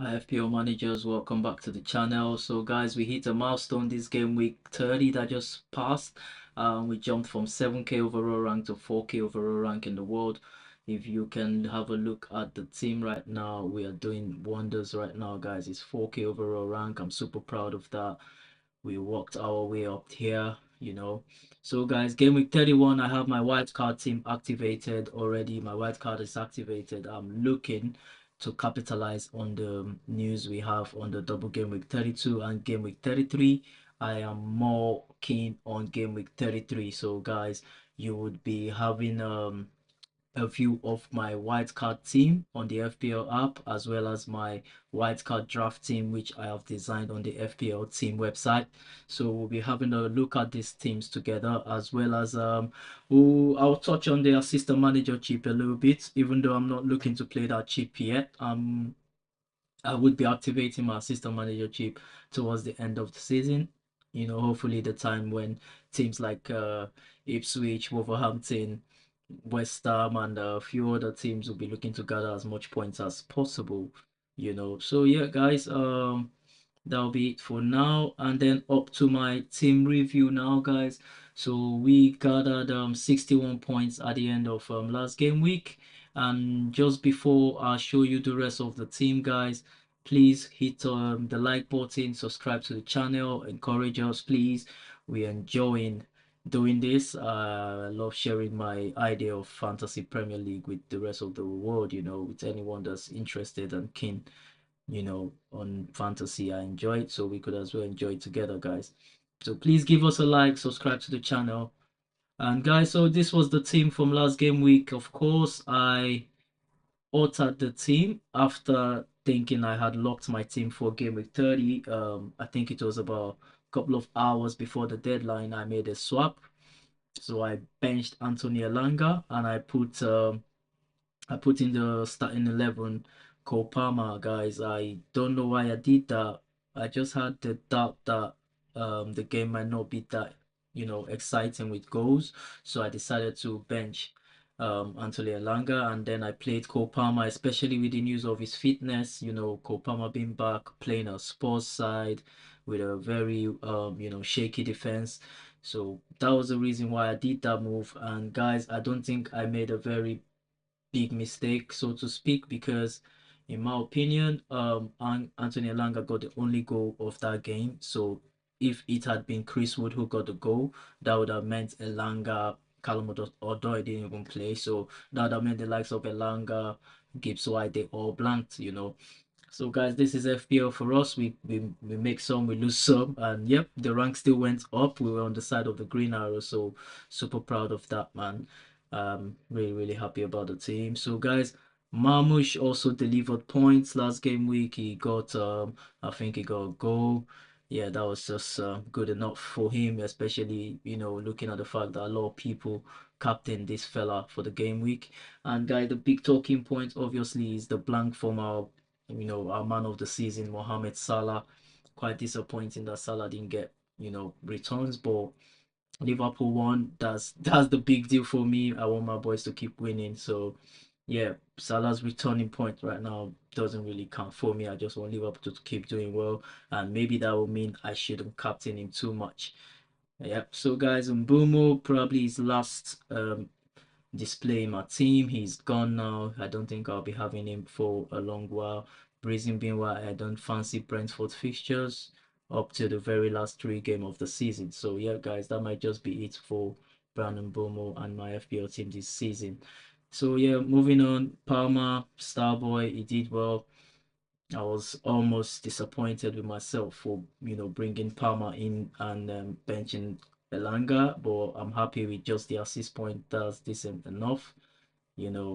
Hi FPL managers, welcome back to the channel. So guys, we hit a milestone this game week 30 that just passed. We jumped from 7k overall rank to 4k overall rank in the world. If you can have a look at the team right now, we are doing wonders right now, guys. It's 4k overall rank. I'm super proud of that. We worked our way up here. So guys, game week 31, I have my wildcard team activated already. My wildcard is activated. I'm looking to capitalize on the news we have on the double game week 32 and game week 33. I am more keen on game week 33. So guys, you would be having a view of my wildcard team on the FPL app, as well as my wildcard draft team, which I have designed on the FPL team website. So we'll be having a look at these teams together, as well as I'll touch on the assistant manager chip a little bit, even though I'm not looking to play that chip yet. I would be activating my assistant manager chip towards the end of the season. Hopefully the time when teams like Ipswich, Wolverhampton, West Ham, and a few other teams will be looking to gather as much points as possible. So yeah, guys, that'll be it for now. And then up to my team review now, guys. So we gathered 61 points at the end of last game week. And just before I show you the rest of the team, guys, please hit the like button, subscribe to the channel, encourage us, please. We're enjoying doing this. I love sharing my idea of fantasy Premier League with the rest of the world, with anyone that's interested and keen, on fantasy. I enjoy it, so we could as well enjoy it together, guys. So please give us a like, subscribe to the channel. And guys, so this was the team from last game week. Of course, I altered the team after thinking I had locked my team for game week 30. I think it was about a couple of hours before the deadline. I made a swap. So I benched Anthony Elanga and I put in the starting 11 Cole Palmer, guys. I don't know why I did that. I just had the doubt that the game might not be that exciting with goals, so I decided to bench Anthony Elanga, and then I played Cole Palmer, especially with the news of his fitness. Cole Palmer being back, playing a sports side with a very shaky defense. So that was the reason why I did that move. And guys, I don't think I made a very big mistake, so to speak, because in my opinion, Anthony Elanga got the only goal of that game. So if it had been Chris Wood who got the goal, that would have meant Elanga, Callum Odoi didn't even play. So that would have meant the likes of Elanga, Gibbs White, they all blanked. So guys, this is FPL for us. We make some, we lose some, and yep, the rank still went up. We were on the side of the green arrow, so super proud of that, man. Really happy about the team. So guys, Marmush also delivered points last game week. He got I think he got a goal. Yeah, that was just good enough for him, especially looking at the fact that a lot of people captain this fella for the game week. And guys, the big talking point obviously is the blank from our man of the season, Mohamed Salah. Quite disappointing that Salah didn't get, returns, but Liverpool won. That's the big deal for me. I want my boys to keep winning. So yeah, Salah's returning point right now doesn't really count for me. I just want Liverpool to keep doing well, and maybe that will mean I shouldn't captain him too much. Yep. So guys, Mbumo probably his last display in my team. He's gone now. I don't think I'll be having him for a long while. Reason being why I don't fancy Brentford fixtures up to the very last 3 games of the season. So yeah, guys, that might just be it for Brandon Bomo and my FPL team this season. So yeah, moving on. Palmer, Starboy, he did well. I was almost disappointed with myself for bringing Palmer in and benching Elanga, but I'm happy with just the assist point. That's decent enough.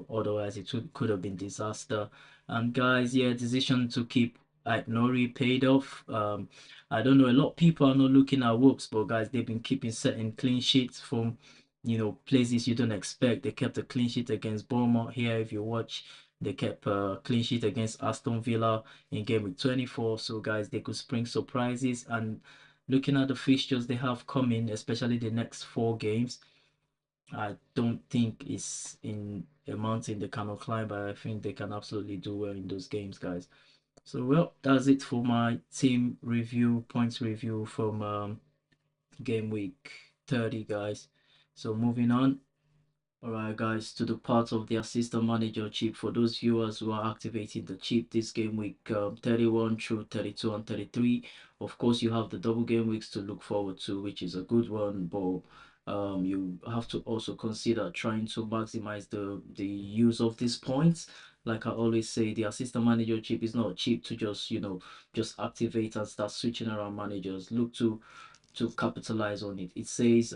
Otherwise it could have been disaster. And guys, yeah, decision to keep Nori paid off. I don't know, a lot of people are not looking at Wolves, but guys, they've been keeping certain clean sheets from places you don't expect. They kept a clean sheet against Bournemouth here. If you watch, they kept a clean sheet against Aston Villa in game week 24. So guys, they could spring surprises. And looking at the fixtures they have coming, especially the next 4 games, I don't think it's in a mountain they cannot climb, but I think they can absolutely do well in those games, guys. So well, that's it for my team review, points review from game week 30, guys. So moving on. All right, guys, to the part of the assistant manager chip for those viewers who are activating the chip this game week 31 through 32 and 33. Of course, you have the double game weeks to look forward to, which is a good one, but you have to also consider trying to maximize the use of these points. Like I always say, the assistant manager chip is not cheap to just just activate and start switching around managers. Look to capitalize on it. It says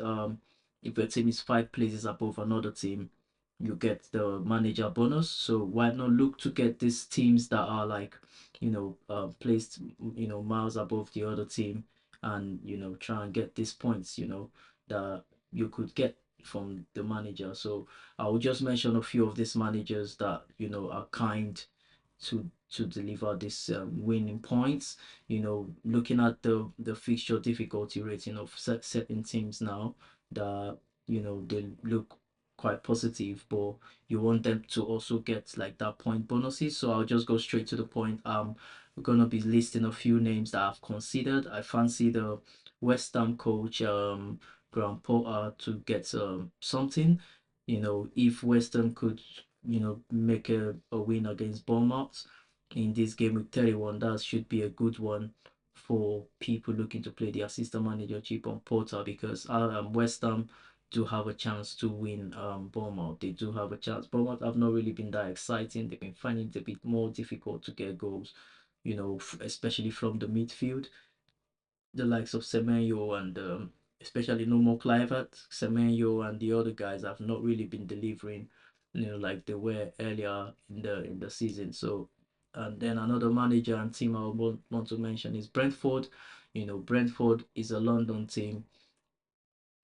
if your team is 5 places above another team, you get the manager bonus. So why not look to get these teams that are like, placed, miles above the other team, and try and get these points, that you could get from the manager. So I will just mention a few of these managers that are kind to deliver this winning points. Looking at the fixture difficulty rating of certain teams now, that they look quite positive, but you want them to also get like that point bonuses. So I'll just go straight to the point. We're gonna be listing a few names that I've considered. I fancy the West Ham coach Graham Potter to get something. If West Ham could make a win against Bournemouth in this game with 31, that should be a good one for people looking to play the assistant manager chip on Porter, because West Ham do have a chance to win Bournemouth. They do have a chance. Bournemouth have not really been that exciting. They've been finding it a bit more difficult to get goals, especially from the midfield. The likes of Semenyo and especially no more Clivert, Semenyo and the other guys have not really been delivering, like they were earlier in the season. So, and then another manager and team I want to mention is Brentford. Brentford is a London team.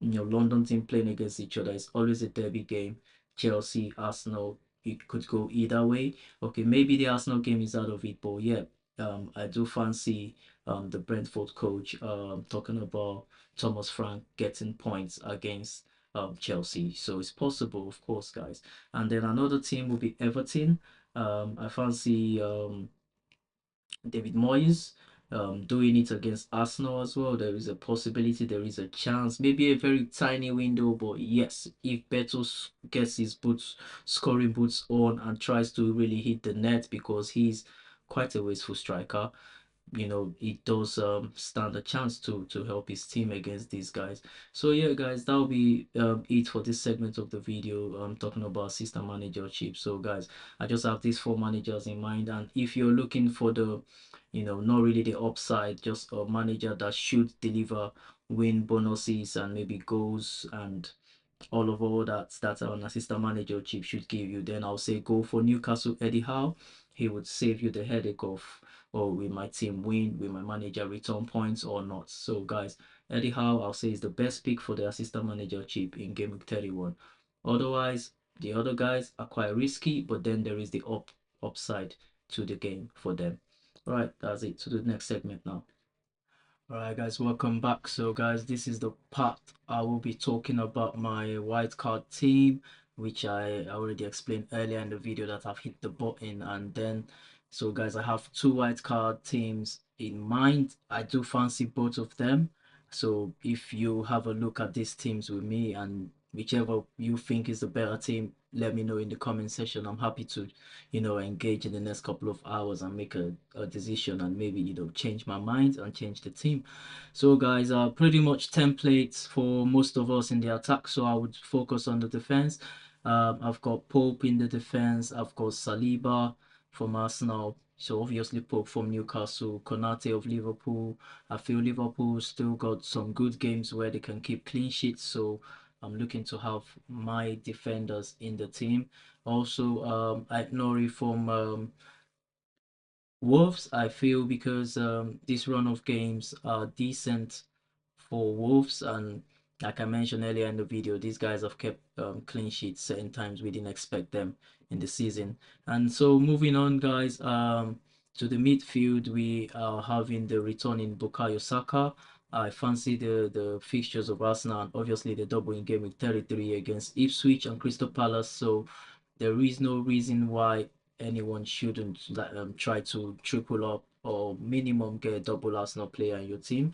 London team playing against each other is always a derby game. Chelsea, Arsenal, it could go either way. Okay, maybe the Arsenal game is out of it, but yeah, I do fancy the Brentford coach talking about Thomas Frank getting points against Chelsea. So it's possible, of course, guys. And then another team will be Everton. I fancy David Moyes doing it against Arsenal as well. There is a possibility, there is a chance, maybe a very tiny window, but yes, if Beto gets his scoring boots on and tries to really hit the net, because he's quite a wasteful striker, it does stand a chance to help his team against these guys. So yeah, guys, that'll be it for this segment of the video. I'm talking about assistant manager chip. So guys, I just have these four managers in mind, and if you're looking for the not really the upside, just a manager that should deliver win bonuses and maybe goals and all that an assistant manager chip should give you, then I'll say go for Newcastle Eddie Howe. He would save you the headache of, oh, will my team win, will my manager return points or not. So guys, Eddie Howe I'll say is the best pick for the assistant manager chip in game week 31. Otherwise, the other guys are quite risky, but then there is the upside to the game for them. All right, that's it. To the next segment now. All right, guys, welcome back. So, guys, this is the part I will be talking about my wildcard team, which I already explained earlier in the video that I've hit the button. And then, so guys, I have two wildcard teams in mind. I do fancy both of them. So, if you have a look at these teams with me, and whichever you think is the better team, let me know in the comment section. I'm happy to engage in the next couple of hours and make a decision, and maybe change my mind and change the team. So guys, pretty much templates for most of us in the attack, so I would focus on the defense. I've got Pope in the defense. I've got Saliba from Arsenal, so obviously Pope from Newcastle, Konate of Liverpool. I feel Liverpool still got some good games where they can keep clean sheets, so I'm looking to have my defenders in the team. Also, Nori from Wolves, I feel, because this run of games are decent for Wolves, and like I mentioned earlier in the video, these guys have kept clean sheets certain times we didn't expect them in the season. And so moving on, guys, to the midfield, we are having the returning Bukayo Saka. I fancy the fixtures of Arsenal, and obviously the double in game with 33 against Ipswich and Crystal Palace. So there is no reason why anyone shouldn't try to triple up or minimum get a double Arsenal player in your team.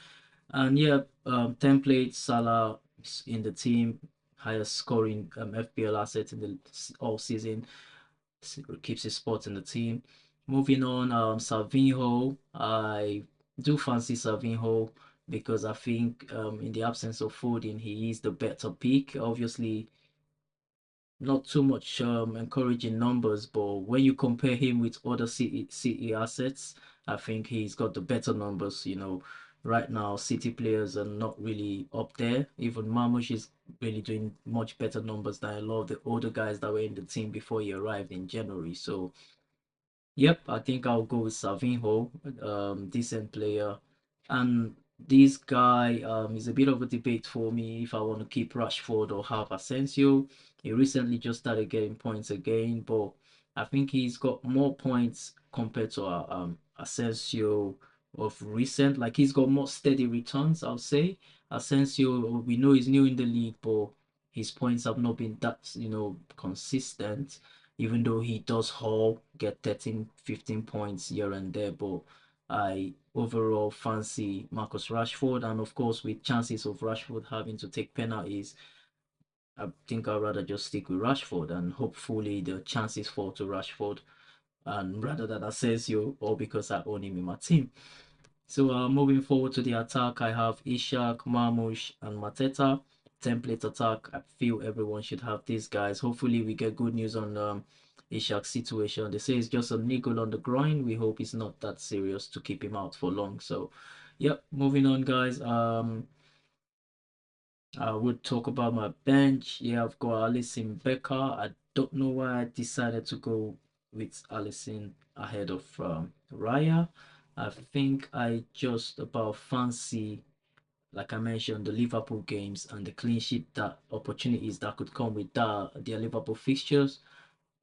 And yeah, template Salah in the team, highest scoring FPL asset in the all season, keeps his spot in the team. Moving on, Savinho, I do fancy Savinho because I think in the absence of Foden, he is the better pick. Obviously, not too much encouraging numbers, but when you compare him with other City assets, I think he's got the better numbers. Right now City players are not really up there. Even Marmoush is really doing much better numbers than a lot of the older guys that were in the team before he arrived in January. So yep, I think I'll go with Savinho, decent player. And this guy is a bit of a debate for me if I want to keep Rashford or have Asensio. He recently just started getting points again, but I think he's got more points compared to Asensio of recent. Like he's got more steady returns, I'll say. Asensio, we know he's new in the league, but his points have not been that, consistent, even though he does haul, get 13, 15 points here and there. But I overall fancy Marcus Rashford, and of course, with chances of Rashford having to take penalties, I think I'd rather just stick with Rashford, and hopefully the chances fall to Rashford, and rather than Asensio, or because I own him in my team. So moving forward to the attack, I have Ishak, Marmoush, and Mateta. Template attack. I feel everyone should have these guys. Hopefully, we get good news on Ishak's situation. They say it's just a niggle on the groin. We hope it's not that serious to keep him out for long. So, yep. Moving on, guys. I would talk about my bench. Yeah, I've got Alisson Becker. I don't know why I decided to go with Alisson ahead of Raya. I think I just about fancy, like I mentioned, the Liverpool games and the clean sheet that opportunities that could come with their Liverpool fixtures,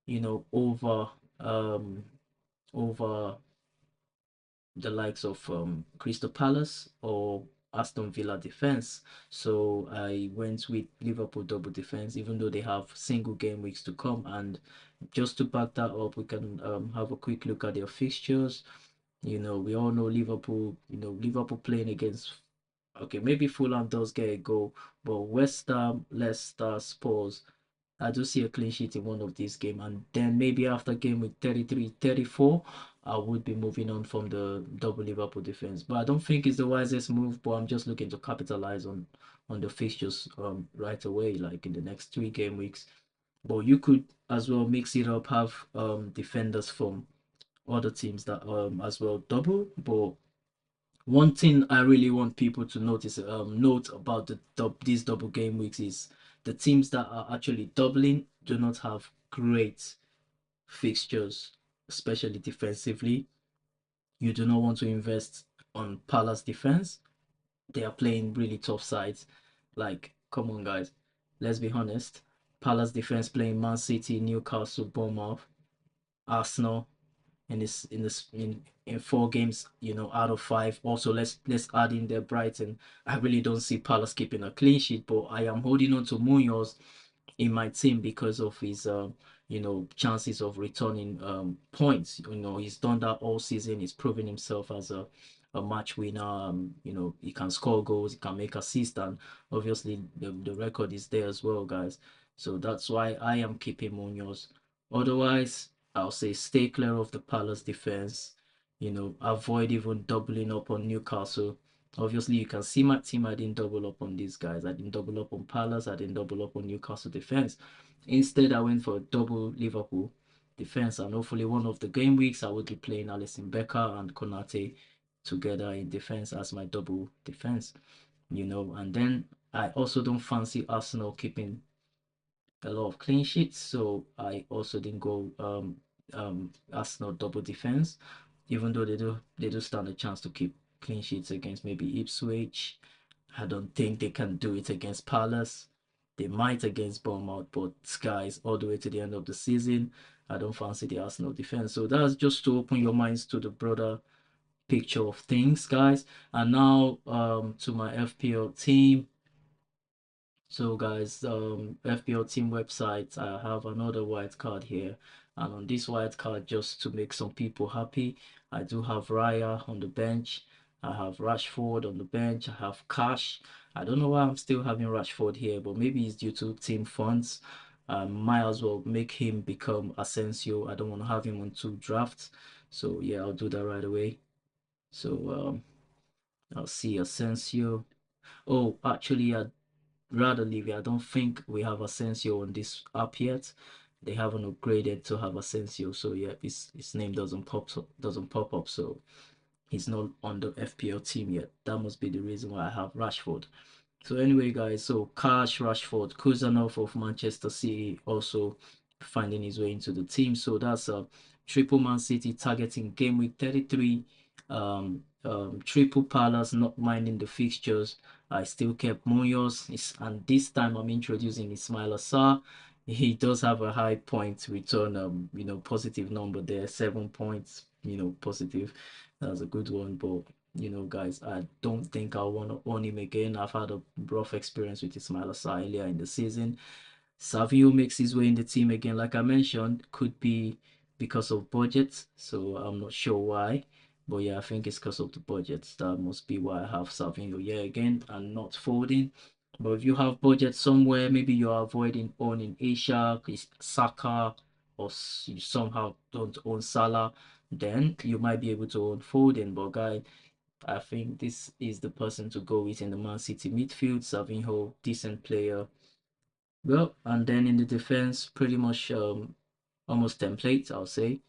um over the likes of Crystal Palace or Aston Villa defense. So I went with Liverpool double defense, even though they have single game weeks to come. And just to back that up, we can have a quick look at their fixtures. We all know Liverpool, Liverpool playing against, okay, maybe Fulham does get a goal, but West Ham, Leicester, Spurs, I do see a clean sheet in one of these games. And then maybe after game week 33, 34, I would be moving on from the double Liverpool defense. But I don't think it's the wisest move, but I'm just looking to capitalize on the fixtures right away, like in the next 3 game weeks. But you could as well mix it up, have defenders from other teams that as well double. But one thing I really want people to note about these double game weeks is the teams that are actually doubling do not have great fixtures, especially defensively. You do not want to invest on Palace defense. They are playing really tough sides. Like, come on, guys, let's be honest. Palace defense playing Man City, Newcastle, Bournemouth, Arsenal, in 4 games, out of 5. Also, let's add in there Brighton. I really don't see Palace keeping a clean sheet, but I am holding on to Munoz in my team because of his chances of returning points. He's done that all season. He's proven himself as a match winner. He can score goals, he can make assists, and obviously the record is there as well, guys. So that's why I am keeping Munoz. Otherwise, I'll say stay clear of the Palace defense. Avoid even doubling up on Newcastle. Obviously, you can see my team. I didn't double up on these guys. I didn't double up on Palace. I didn't double up on Newcastle defense. Instead, I went for a double Liverpool defense. And hopefully, one of the game weeks, I would be playing Alisson Becker and Konate together in defense as my double defense. And then I also don't fancy Arsenal keeping a lot of clean sheets, so I also didn't go Arsenal double defense, even though they do stand a chance to keep clean sheets against maybe Ipswich. I don't think they can do it against Palace. They might against Bournemouth, but guys, all the way to the end of the season, I don't fancy the Arsenal defense. So that's just to open your minds to the broader picture of things, guys. And now to my FPL team. So guys, FPL team website, I have another white card here. And on this wild card, just to make some people happy, I do have Raya on the bench. I have Rashford on the bench. I have Cash. I don't know why I'm still having Rashford here, but maybe it's due to team funds. Might as well make him become Asensio. I don't want to have him on 2 drafts. So yeah, I'll do that right away. So I'll see Asensio. Oh, actually, I'd rather leave it. I don't think we have Asensio on this app yet. They haven't upgraded to have Asensio, so yeah, his name doesn't pop up. So he's not on the FPL team yet. That must be the reason why I have Rashford. So anyway, guys, so Cash, Rashford, Kuzanov of Manchester City also finding his way into the team. So that's a triple Man City targeting game week 33. Triple Palace not minding the fixtures. I still kept Munoz, and this time I'm introducing Ismail Assar. He does have a high point return, positive number there, 7 points, positive. That's a good one, but guys, I don't think I want to own him again. I've had a rough experience with Ismail Assar earlier in the season. Savio makes his way in the team again, like I mentioned, could be because of budget, so I'm not sure why. But yeah, I think it's because of the budget. That must be why I have Savio here again and not folding. But if you have budget somewhere, maybe you're avoiding owning Asia, Saka, or you somehow don't own Salah, then you might be able to own Foden. But guys, I think this is the person to go with in the Man City midfield. Savinho, decent player. Well, and then in the defense, pretty much almost template, I'll say.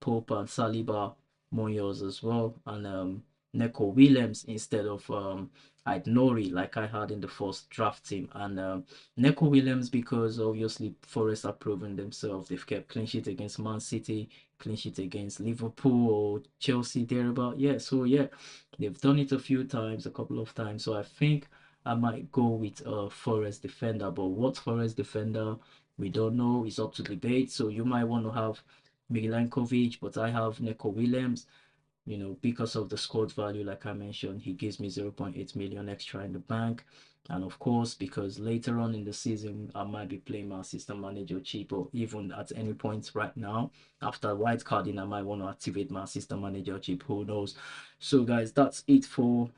Pope and Saliba, Munoz as well, and Neko Williams instead of Nori like I had in the first draft team. And Neko Williams because obviously Forest have proven themselves. They've kept clean sheet against Man City, clean sheet against Liverpool or Chelsea thereabout. Yeah, so yeah, they've done it a few times, a couple of times. So I think I might go with a Forest defender, but what Forest defender we don't know. It's up to debate. So you might want to have Milankovic, but I have Neko Williams. Because of the squad value, like I mentioned, he gives me 0.8 million extra in the bank. And of course, because later on in the season, I might be playing my assistant manager cheap, or even at any point right now, after wildcarding, I might want to activate my assistant manager cheap. Who knows? So, guys, that's it for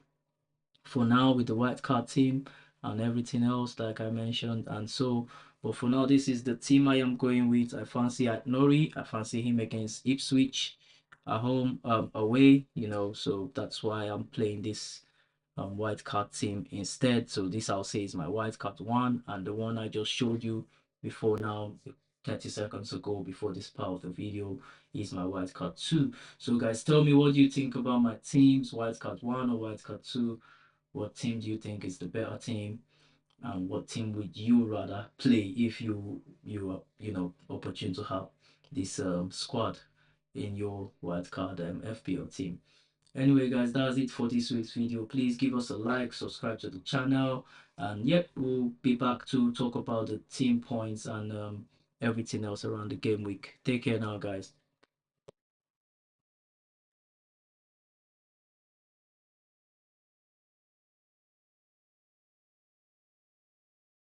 now with the white card team and everything else like I mentioned. And so, but for now, this is the team I am going with. I fancy Nori. I fancy him against Ipswich at home, away, so that's why I'm playing this white card team instead. So this I'll say is my white card one, and the one I just showed you before now 30 seconds ago before this part of the video is my white card two. So guys, tell me, what do you think about my teams, white card one or white card two? What team do you think is the better team? And what team would you rather play if you are opportune to have this squad in your wildcard FPL team? Anyway, guys, that's it for this week's video. Please give us a like, subscribe to the channel, and yep, we'll be back to talk about the team points and everything else around the game week. Take care now, guys.